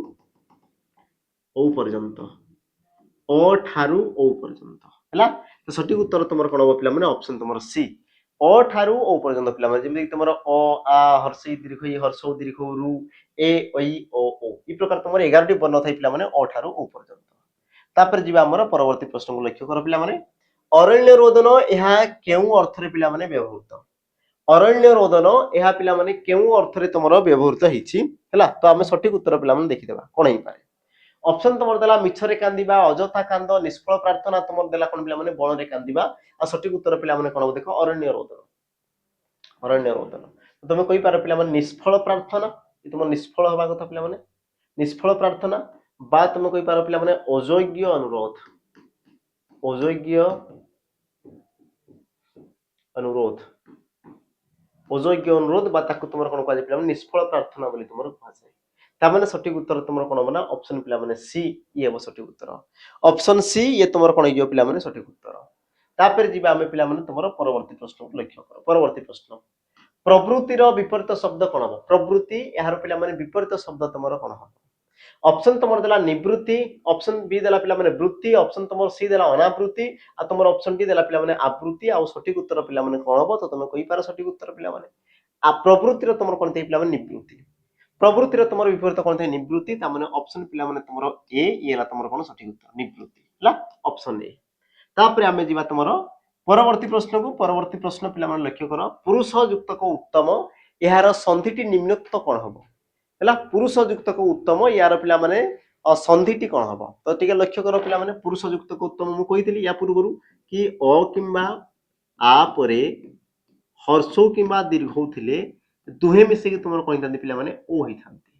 ओ पर्यंत ओ ठारू ओ पर्यंत हला तो सटीक उत्तर तुमर कोन हो पिला माने ऑप्शन तुमर सी ओ ठारू ओ पर्यंत पिला माने जेमि तुमर अ आ हर्षई दीर्घ ई हर्षौ दीर्घ रु ए ओई ओ ओ ई प्रकार तुमर 11 टी वर्ण थाई पिला माने ओ ठारू ओ पर्यंत तापर जीवा हमर परवर्ती प्रश्न को लक्ष्य कर पिला माने अरण्य रोदन यहा केउ अर्थ रे पिला माने व्यवहृत अरण्य रोदन यहा पिला माने केउ अर्थ रे तुमर व्यवहृत हिची हला तो हम सटीक उत्तर पिला माने देखि देबा कोन ही पारे ऑप्शन तुमर देला मिछरे कांदिबा अजथा कांद निष्फल प्रार्थना तुमर देला कोन पिला माने बळ रे कांदिबा आ सटीक उत्तर पिला माने कोन देखो अरण्य रोदन तो तुम कहि पार पिला माने निष्फल प्रार्थना ई तुम निष्फल होबा कथा पिला माने निष्फल प्रार्थना बा तुम कहि पार पिला माने अयोग्य अनुरोध अयोग्य अनुरोध बा ताकू तुमर कोन कहा पिला माने निष्फल प्रार्थना बोली तुमर कहा जाय ता माने सटीक उत्तर तुमर कोन बना ऑप्शन पिला माने सी ये हो सटीक उत्तर ऑप्शन सी ये तुमर कोन इयो पिला माने सटीक उत्तर तापर जीवा हमें पिला माने तुमर परवर्ती प्रश्न को लक्ष्य करो परवर्ती प्रश्न प्रवृत्तिर विपरीत शब्द कोन हो प्रवृत्ति यार पिला माने विपरीत शब्द तुमर कोन हो ऑप्शन तुमर देला निवृत्ति ऑप्शन बी देला पिला माने वृत्ति ऑप्शन तुमर सी देला अनावृत्ति आ तुमर ऑप्शन डी देला पिला माने आवृत्ति आ सटीक उत्तर पिला माने कोन हो तो तुम कहि पार सटीक उत्तर पिला माने आ प्रवृत्तिर तुमर कोन थे पिला माने निवृत्ति प्रवृत्तिर तुमर विपरीत कोन थे निवृत्ति ता माने ऑप्शन पिला माने तुमर ए ये ला तुमर कोन सटीक उत्तर निवृत्ति हला ऑप्शन ए तापर हमें जीवा तुमर परवर्ती प्रश्न पिला माने लक्ष्य करो पुरुष युक्तक उत्तम यार संधिटी निम्नोक्त कोन हबो हला पुरुष युक्तक उत्तम यार पिला माने संधिटी कोन हबो तो टिके लक्ष्य करो पिला माने पुरुष युक्तक उत्तम मु कहितली या पूर्वरु कि अ किंबा आ परे हर्षौ किंबा दीर्घौ थिले दुहे मिसे कि तुमर कहि तांती पिला माने ओ हेइ थांती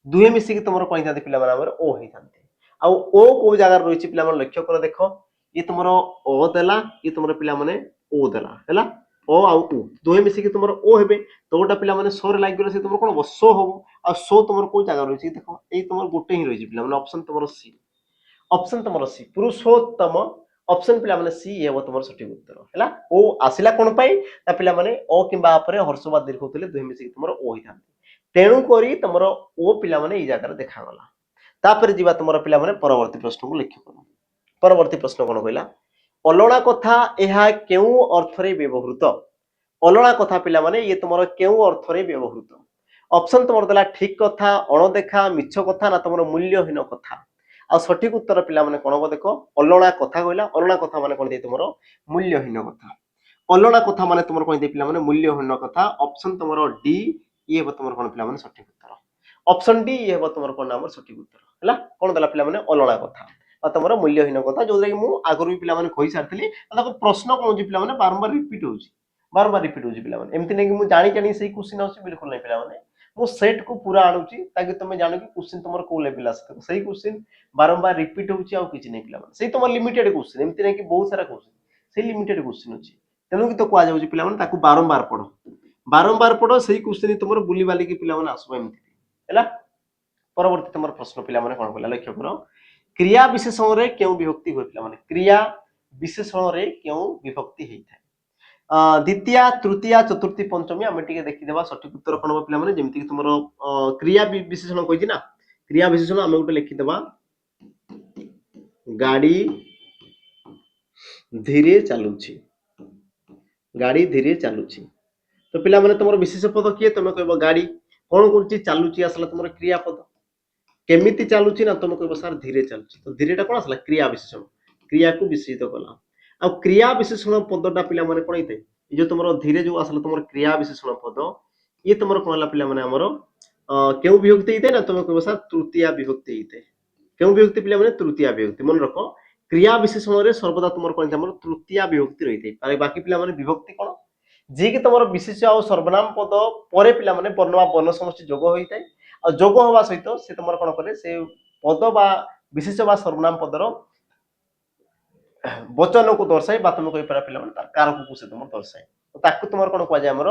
दुहे मिसे कि तुमर कहि तांती पिला माने हमर ओ हेइ थांती आ ओ को जगह रहिछि पिला माने लक्ष्य करो देखो ये तुमर ओ देला ये तुमर पिला माने ओ देला हैला ओ आ उ दोहे मिसे कि तुमर ओ हेबे तो गोटा पिला माने सो रे लाग गेले से तुमर कोन सो हो आ सो तुमर को जगह रहिछि देखो एई तुमर गोटे ही रहिछि पिला माने ऑप्शन तुमर सी पुरुषोत्तम ऑप्शन पिला माने सी हे तुमर सटीक उत्तर हैला ओ आसिला कोन पई ता पिला माने ओ किबा आपरे हर्षबा दीर्घ होतले दोहे मिसे कि तुमर ओ ही थांती तेणु करी तुमर ओ पिला माने ई जगह रे देखा गला तापर जीवा तुमर पिला माने परवर्ती प्रश्न को लक्ष्य करो परवर्ती प्रश्न कोन कहला अलणा कथा एहा केउ अर्थ रे व्यवहृत अलणा कथा पिला माने ये तुमर केउ अर्थ रे व्यवहृत ऑप्शन तुमर देला ठीक कथा अणदेखा मिछ कथा ना तुमर मूल्यहीन कथा आ सटीक उत्तर पिला माने कोन हो देखो अलणा कथा कहला अलणा कथा माने कोन दे तुमर मूल्यहीन कथा अलणा कथा माने तुमर कोन दे पिला माने मूल्यहीन कथा ऑप्शन तुमर डी ये हो तुमर कोन पिला माने सटीक उत्तर ऑप्शन डी ये हो तुमर कोन नाम सटीक उत्तर हला कोन देला पिला माने अलणा कथा तुम मूल्यहीन कथा जो आगुरी भी पिला कही सारी प्रश्न कौन पिला बारंबार रिपीट होची पिला एमती नहीं कि जानी जानी से क्वेश्चन आउची बिल्कुल नहीं पिला मु सेट को पूरा आणुची ताकि तुम जानो कि क्वेश्चन तुम को लेवल आसे सही क्वेश्चन बारंबार रिपीट होची आ किछि नहीं पिला सही तुम लिमिटेड क्वेश्चन एमती नहीं कि बहुत सारा क्वेश्चन सही लिमिटेड क्वेश्चन अछि तेनु कि तो कह जाउची पिला ताकू बारंबार पढ़ो सही क्वेश्चन तुम बुली बाली कि पिला आसबो एमती हैला परवर्ती तुम प्रश्न पिला कोन कहला लक्ष्य करो क्रिया विशेषण रे क्यों विभक्ति होय पिला माने क्रिया विशेषण रे क्यों विभक्ति हेइ थाए द्वितीय तृतीय चतुर्थी पंचमी हम टिके देखि देबा सटीक उत्तर कोन हो पिला माने जेमति कि तुमरो क्रिया विशेषण कहिछि ना क्रिया विशेषण हम गोटे लिखि देबा गाड़ी धीरे चलुछि गाड़ी धीरे चलुची तो पिला माने तुमर विशेष पद किए तुम कहबो गाड़ी कोन करची चलुची आसला तुमर क्रियापद केमिति चलुची ना तुम कहबो सर धीरे चलुची तो धीरेटा कोन आसला क्रिया विशेषण क्रिया को विशेषित कला आ क्रिया विशेषण पदटा पिला माने कोन हिते ये जो तुमर धीरे जो आसला तुमर क्रिया विशेषण पद ये तुमर कोन हला पिला माने हमर केउ विभक्ति हिते ना तुम कहबो सर तृतीया विभक्ति हिते केउ विभक्ति पिला माने तृतीया विभक्ति मन रखो क्रिया विशेषण रे सर्वदा तुमर कोन हमर तृतीया विभक्ति रहिते बाकी पिला माने विभक्ति कोन जे कि तुमर विशेष आ सर्वनाम पद परे पिला माने वर्ण वर्ण समष्टि जोग होइताय आ जोग होवा सहित से तुमर कोन करे से पद बा विशेष बा सर्वनाम पदर वचन को दर्शाई बा तुम कहि पारा पिला माने तार कारक को से तुम दर्शाई तो ताकू तुमर कोन कहवा जाय हमर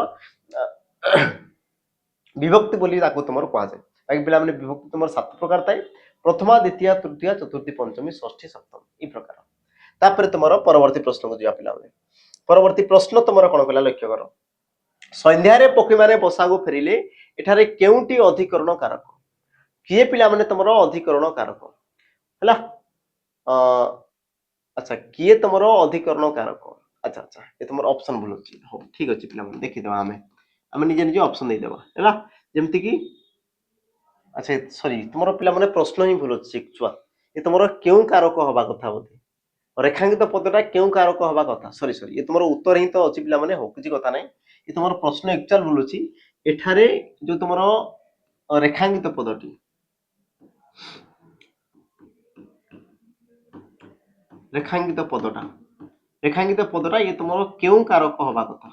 विभक्ति बोली ताकू तुमर कहवा जाय बाकी पिला माने विभक्ति तुमर सात प्रकार थाए प्रथमा द्वितीय तृतीय चतुर्थी पंचमी षष्ठी सप्तमी ई प्रकार तापर तुमर परवर्ती प्रश्न को जिया पिला माने परवर्ती प्रश्न तुमर कोन कहला लक्ष्य करो संध्या रे पक्षी माने बसागु फेरिले एठारे केउटी अधिकरण कारक किए पिला माने तुमर अधिकरण कारक हला अच्छा किए तुमर अधिकरण कारक अच्छा अच्छा ये तुमर ऑप्शन भूल अछि हो ठीक अछि पिला माने देखि देबा हमें निजे निजे ऑप्शन दे देबा हला जेमति कि अच्छा सॉरी तुमर पिला माने प्रश्न ही भूल अछि एक्चुअल ये तुमर केउ कारक होबा कथा बोधे रेखांकित पदटा केउ कारक होबा कथा सॉरी सॉरी ये तुमर उत्तर ही तो अछि पिला माने हो किछि कथा नै ये तुमर प्रश्न एक्चुअल भूल अछि एठारे जो तुमर रेखांकित पदटी रेखांकित पदटा ये तुमर केउ कारक होबा कथा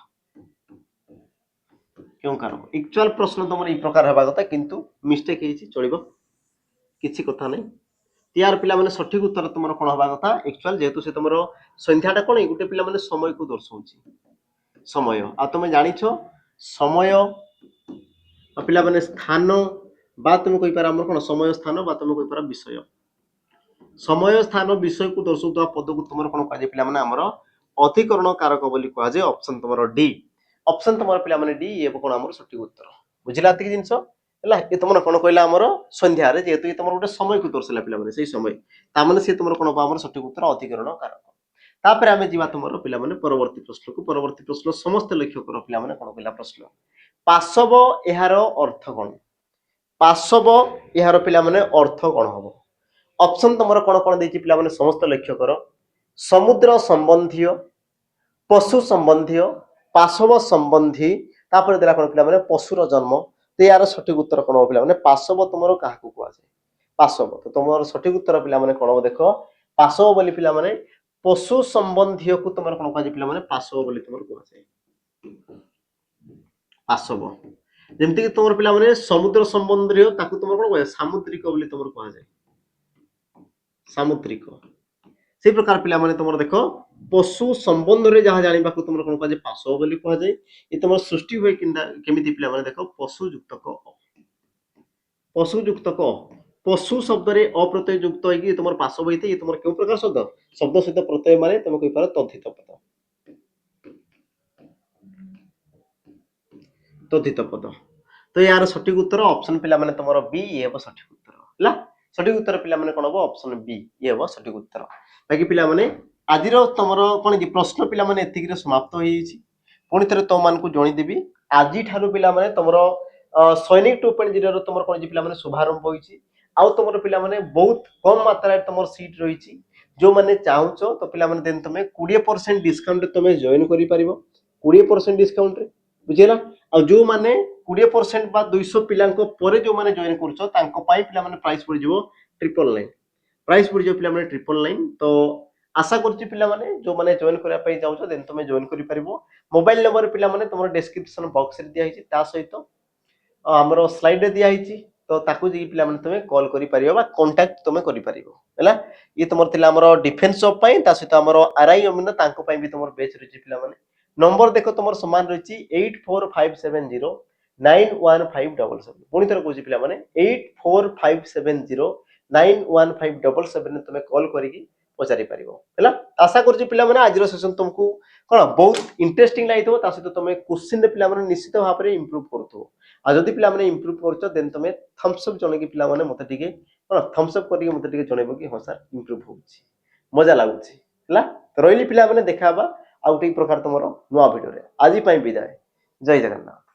केउ कारक एक्चुअल प्रश्न तुमर ई प्रकार होबा कथा किंतु मिस्टेक हेछि चलिबो किछि कथा नै यार पिला माने सठिक उत्तर तुमर कोन होबा कथा एक्चुअल जेहेतु से तुमर संख्याटा कोन गुटे पिला माने समय को दर्शाउची समय आ तुम जानिछो समय पिला माने स्थान बा तुम कहि पारा हमर कोन समय स्थान बा तुम कहि पारा विषय समय स्थान विषय को दर्शाउतवा पद को तुमर कोन कहजे पिला माने हमर अधिकरण कारक बोली कहजे ऑप्शन तुमर डी ऑप्शन तुमर पिला माने डी ये कोन हमर सठिक उत्तर बुझिला तक जिंस हला ये तुमर कोन कहला हमर संध्या रे जेतु ये तुमर गुटे समय को दर्शाला पिला माने सेही समय ता माने से तुमर कोन बा हमर सठिक उत्तर अधिकरण कारक तापर आमे जीवा तुमर पिला माने परवर्ती प्रश्न समस्त लक्ष्य करो पिला माने कोन कहला प्रश्न पार्श्व एहार अर्थ कोन पार्श्व एहार पिला माने अर्थ कोन हबो ऑप्शन तुमर कोन कोन देछि पिला माने समस्त लक्ष्य करो समुद्र संबंधी पशु संबंधी पार्श्व संबंधी तापर देला कोन पिला माने पशुर जन्म ते यार सठिक उत्तर कोन हो पिला माने पार्श्व तुमर काहा को कहवा जाय पार्श्व तो तुमर सठिक उत्तर पिला माने कोन देखो पार्श्व बोली पिला माने पशु संबंधी को तुमर कोन कहजे पिला माने पार्श्व बोली तुमर कहवा जाय पार्श्व जेमति कि तुमर पिला माने समुद्र संबंधी ताकू तुमर कोन कहजे सामुद्रिक बोली तुमर कहवा जाय सामुद्रिक से प्रकार पिला माने तुमर देखो पशु संबंध रे जहा जानिबा को तुमर कोन कहजे पार्श्व बोली कहवा जाय ये तुमर सृष्टि होय किंदा केमिति पिला माने देखो पशु युक्त क पशु शब्द रे अप्रत्यय युक्त है कि तुमर पार्श्व होइते ये तुमर केउ प्रकार शब्द शब्द सहित प्रत्यय माने तुम कहि पारो तद्धित पद तो यार सठिक उत्तर ऑप्शन पिला माने तुमर बी ये हो सठिक उत्तर हला सठिक उत्तर पिला माने कोन हो ऑप्शन बी ये हो सठिक उत्तर बाकी पिला माने आजिर तुमर कोन कि प्रश्न पिला माने एतिक रे समाप्त होई छि पुनी थरे तो मान को जणी देबी आजि ठारू पिला माने तुमर सैनिक 2.0 रो तुमर कोन जे पिला माने शुभारंभ होई छि आउ तुमर पिला माने बहुत कम मात्रा रे तुमर सीट रही छि जो माने चाहुचो तो पिला माने देन तुमे 20% डिस्काउंट तुमे जॉइन करि परिबो 20% डिस्काउंट रे बुझिला आ जो माने 20% बा 200 पिलांको परे जो माने जॉइन करछो तांको पाई पिला माने प्राइस पड़ जिवो 999 प्राइस पड़ जिवो पिला माने 999 तो आशा करछि पिला माने जो माने जॉइन करिया पई जाउछो देन तुमे जॉइन करि परिबो मोबाइल नंबर पिला माने तुमर डिस्क्रिप्शन बॉक्स रे दिया हिछि ता सहित हमरो स्लाइड रे दिया हिछि तो ताकू जी पिला माने तुमे कॉल करि परिबो बा कांटेक्ट तुमे करि परिबो हला ये तुमर थिला हमरो डिफेंस जॉब पई ता सहित हमरो आरआई अमिन तांको पई भी तुमर बेच रहिछि पिला माने नंबर देखो तुमर समान रहिछि 84570 91577 पुनी थर कोछि पिला माने 84570 91577 तुमे कॉल करिकि पचारि परिबो हला आशा करछि पिला माने आजिरो सेशन तुमको कोन बहुत इंटरेस्टिंग लागितो ता सहित तुमे क्वेश्चन रे पिला माने निश्चित भाव रे इंप्रूव करथो आ जदि पिला माने इंप्रूव करछो देन तुमे थम्स अप जणे कि पिला माने मते टिके कोन थम्स अप करिकि मते टिके जणेबो कि हां सर इंप्रूव होछि मजा लागुछि हला तो रोइली पिला माने देखाबा ଆଉ ଗୋଟେ ପ୍ରକାର ତୁମର ନୂଆ ଭିଡ଼ିଓରେ। ଆଜି ପାଇଁ ବିଦାୟ। ଜୟ ଜଗନ୍ନାଥ।